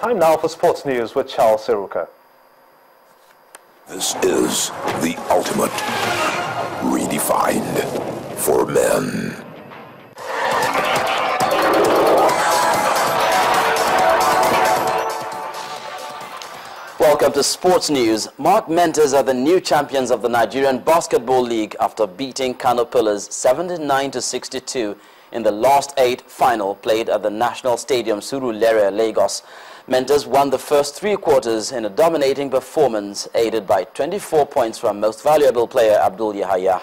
Time now for sports news with Charles Siruka. This is the ultimate redefined for men. Welcome to Sports News. Mark Mendes are the new champions of the Nigerian Basketball League after beating Kano Pillars 79-62 in the last 8 final played at the National Stadium, Surulere, Lagos. Mendes won the first 3 quarters in a dominating performance, aided by 24 points from most valuable player Abdul Yahaya.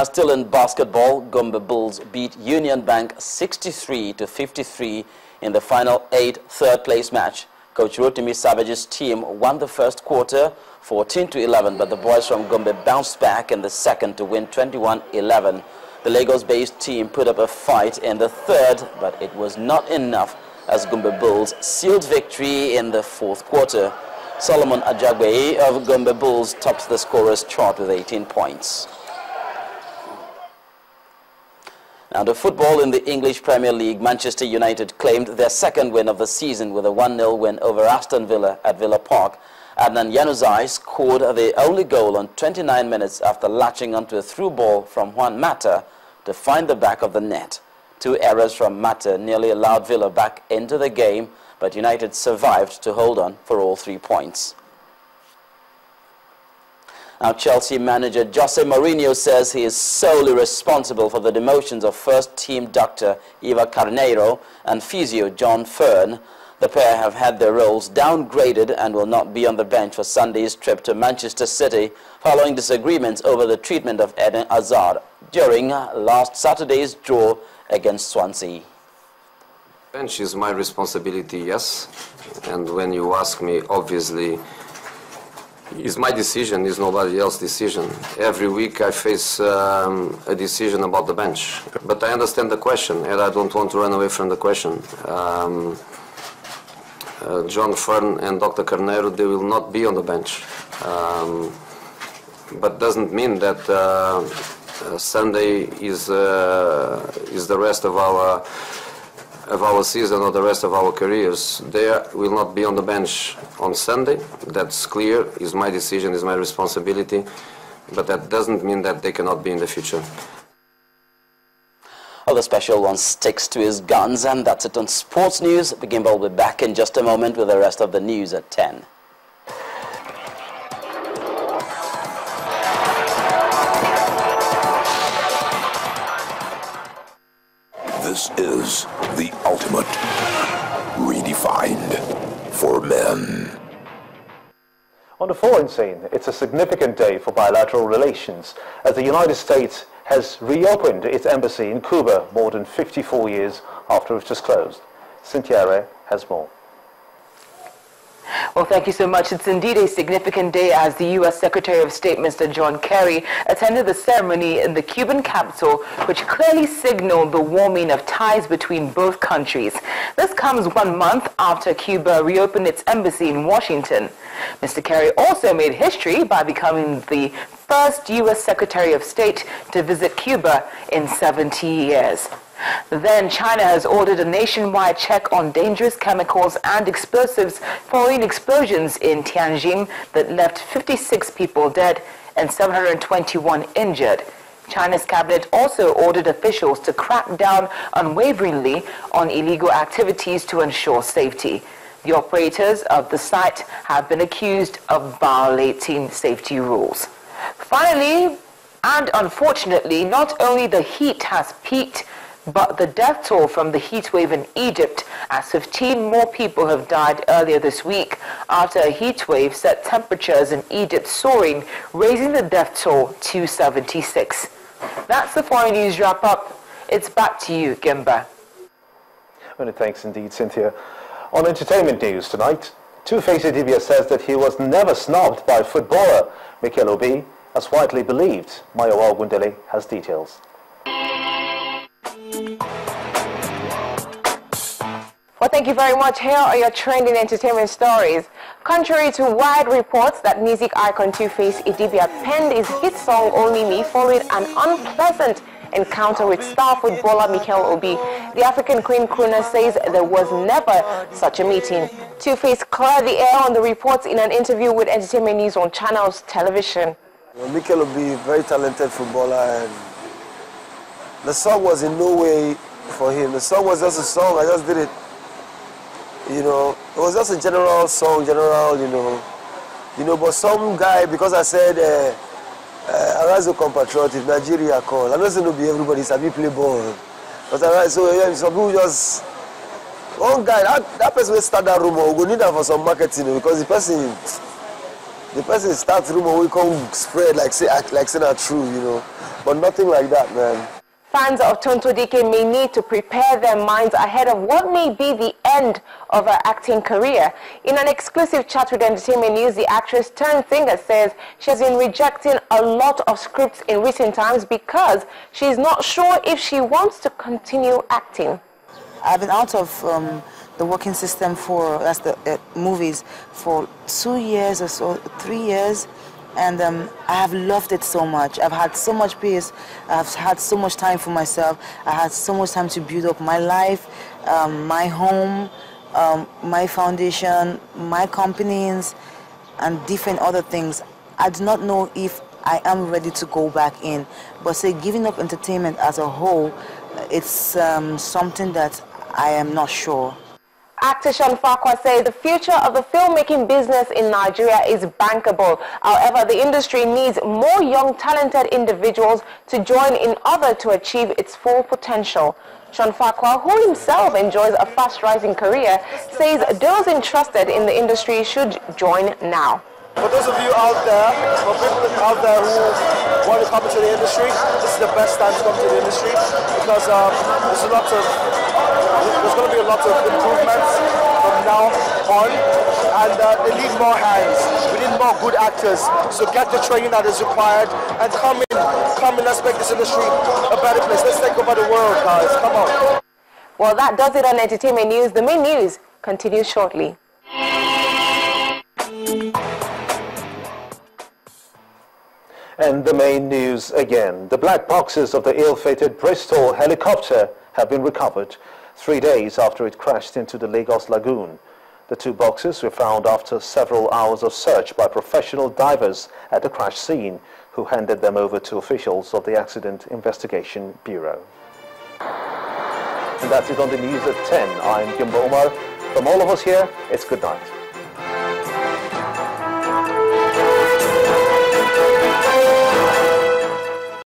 Still in basketball, Gombe Bulls beat Union Bank 63-53 in the final 8 third-place match. Coach Rotimi Savage's team won the first quarter 14-11, but the boys from Gombe bounced back in the second to win 21-11. The Lagos-based team put up a fight in the third, but it was not enough as Gombe Bulls sealed victory in the fourth quarter. Solomon Ajagbe of Gombe Bulls tops the scorers chart with 18 points. Now, to football in the English Premier League, Manchester United claimed their second win of the season with a 1-0 win over Aston Villa at Villa Park. Adnan Januzaj scored the only goal on 29 minutes after latching onto a through ball from Juan Mata to find the back of the net. 2 errors from Mata nearly allowed Villa back into the game, but United survived to hold on for all 3 points. Now, Chelsea manager Jose Mourinho says he is solely responsible for the demotions of first-team doctor Eva Carneiro and physio John Fern. The pair have had their roles downgraded and will not be on the bench for Sunday's trip to Manchester City following disagreements over the treatment of Eden Hazard during last Saturday's draw against Swansea. Bench is my responsibility, yes. And when you ask me, obviously, it's my decision, it's nobody else's decision. Every week I face a decision about the bench. But I understand the question, and I don't want to run away from the question. John Fern and Dr. Carneiro, they will not be on the bench. But doesn't mean that Sunday is the rest of our season or the rest of our careers. They will not be on the bench on Sunday. That's clear. It's my decision, it's my responsibility. But that doesn't mean that they cannot be in the future. Well, the special one sticks to his guns, and that's it on Sports News. Begimba will be back in just a moment with the rest of the news at 10. This is the ultimate redefined for men. On the foreign scene, it's a significant day for bilateral relations as the United States has reopened its embassy in Cuba more than 54 years after it was closed. Cynthia has more. Well, thank you so much. It's indeed a significant day as the U.S. Secretary of State, Mr. John Kerry, attended the ceremony in the Cuban capital, which clearly signaled the warming of ties between both countries. This comes 1 month after Cuba reopened its embassy in Washington. Mr. Kerry also made history by becoming the first U.S. Secretary of State to visit Cuba in 70 years. Then China has ordered a nationwide check on dangerous chemicals and explosives following explosions in Tianjin that left 56 people dead and 721 injured. China's cabinet also ordered officials to crack down unwaveringly on illegal activities to ensure safety. The operators of the site have been accused of violating safety rules. Finally, and unfortunately, not only the heat has peaked, but the death toll from the heat wave in Egypt, as 15 more people have died earlier this week after a heat wave set temperatures in Egypt soaring, raising the death toll to 76. That's the foreign news wrap up. It's back to you, Gimba. Many thanks indeed, Cynthia. On entertainment news tonight, Two-Face Idibia says that he was never snubbed by footballer Mikel Obi, as widely believed. Mayowa Ogundele has details. Well, thank you very much. Here are your trending entertainment stories. Contrary to wide reports that music icon Two-Face Idibia penned his hit song Only Me following an unpleasant encounter with star footballer Mikel Obi. The African Queen crooner says there was never such a meeting. Two-Face cleared the air on the reports in an interview with Entertainment News on Channels Television. Mikel Obi, very talented footballer, and the song was in no way for him. The song was just a song, I just did it. You know, it was just a general song, but some guy, because I said, Arazo compatriot, Nigeria call, I don't say no be everybody, sabi play ball. But so some people just, one guy, that person will start that rumor, we go need that for some marketing, because the person starts rumor, we come spread like say that true, but nothing like that, man. Fans of Tonto Dike may need to prepare their minds ahead of what may be the end of her acting career. In an exclusive chat with Entertainment News, the actress turned singer says she has been rejecting a lot of scripts in recent times because she's not sure if she wants to continue acting. I've been out of the working system that's the movies, for 2 years or so, 3 years. And I have loved it so much. I've had so much peace. I've had so much time for myself. I had so much time to build up my life, my home, my foundation, my companies, and different other things. I do not know if I am ready to go back in. But say giving up entertainment as a whole, it's something that I am not sure. Actor Sean Farquhar says the future of the filmmaking business in Nigeria is bankable. However, the industry needs more young, talented individuals to join in order to achieve its full potential. Sean Farquhar, who himself enjoys a fast-rising career, says those interested in the industry should join now. For those of you out there, for people out there who want to come into the industry, this is the best time to come to the industry because there's going to be a lot of improvements from now on, and they need more hands. We need more good actors. So get the training that is required and come in, let's make this industry a better place. Let's take over the world, guys. Come on. Well, that does it on Entertainment News. The main news continues shortly. And the main news again. The black boxes of the ill-fated Bristol helicopter have been recovered 3 days after it crashed into the Lagos Lagoon. The 2 boxes were found after several hours of search by professional divers at the crash scene, who handed them over to officials of the Accident Investigation Bureau. And that's it on the news at 10. I'm Gimba Omar. From all of us here, it's good night.